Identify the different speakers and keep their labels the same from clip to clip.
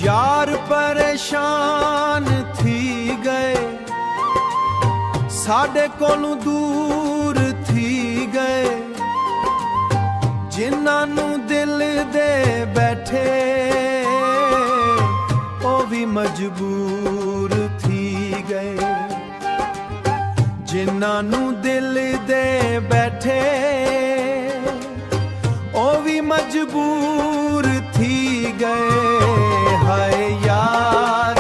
Speaker 1: यार परेशान थी गए, साडे कोलों दूर थी गए, जिन्हां नूं दिल दे बैठे ओ भी मजबूर थी गए। जिन्हां नूं दिल दे बैठे ओ भी मजबूर थी गए। हाय यार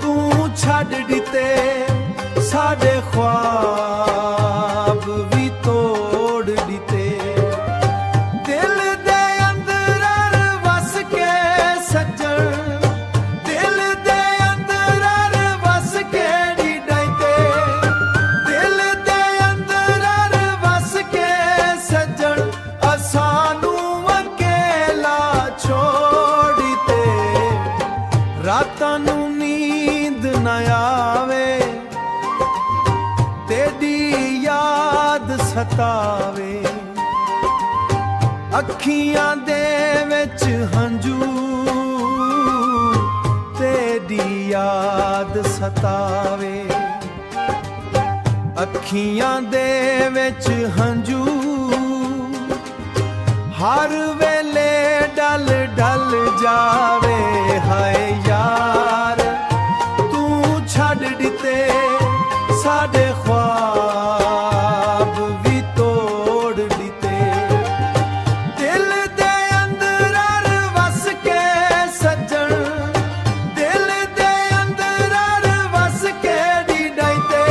Speaker 1: तू छड़ दिते साडे ख्वाब भी तोड़ दिते, दिल दे अंदर वस के सज्जन, दिल दे अंदर वस के डिडते, दिल दे अंदर वस के सज्जन असानू अकेला छोड़ते। रातां नू नींद न आवे, तेरी याद सतावे, अखियां दे विच हंजू तेरी याद सतावे, अखियां दे विच हंजू हर वेले डल डल जावे। हाय यार तू छड़ दिते साडे ख्वाब भी तोड़ दिते, दिल दे अंदर वस के सज्जन, दिल दे अंदर वस के डिडते,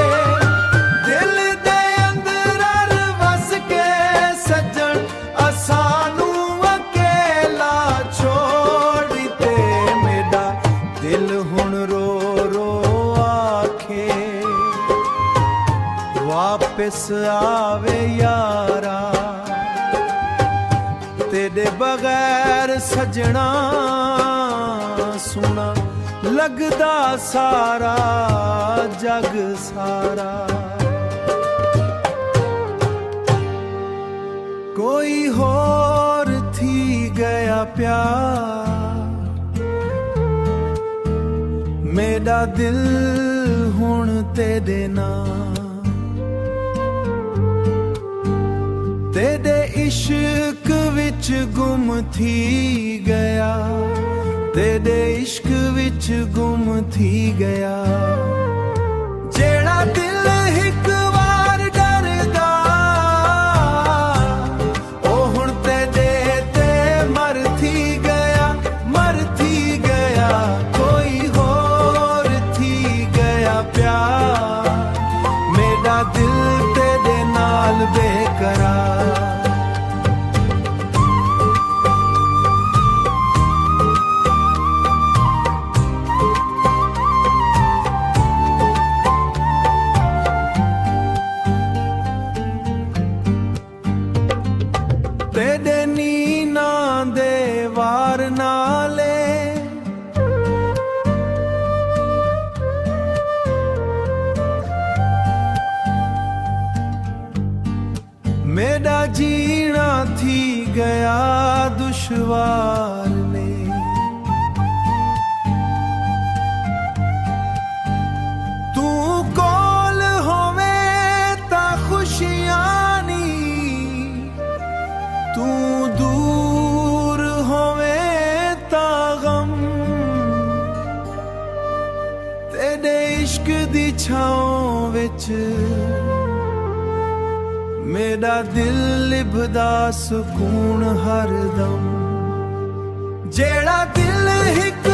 Speaker 1: दिल दे अंदर वस के सज्जन असानू अकेला छोड़ते। मेरा दिल हुण रो रो आखे वापिस आवे यारा, तेरे बगैर सजना सुना लगदा सारा जग सारा। कोई होर थी गया प्यार, मेरा दिल हुण तेरे नाल, तेरे इश्क विच गुम थी गया, तेरे इश्क विच गुम थी गया। जेड़ा दिल हिक वार डरदा ओ हुण तेरे ते मर थी गया, मर थी गया। कोई होर थी गया प्यार, मेरा दिल तेरे नाल बेकरार। तेरे नीना दे वार नाले मेरा जीना थी गया दुश्वार ने। तू कोल होवे ता खुशियां नी, तू दूर होवे ता गम, तेरे इश्क दी छाओ विच मेरा दिल लिभदा सुकून हर दम। जेड़ा दिल हिक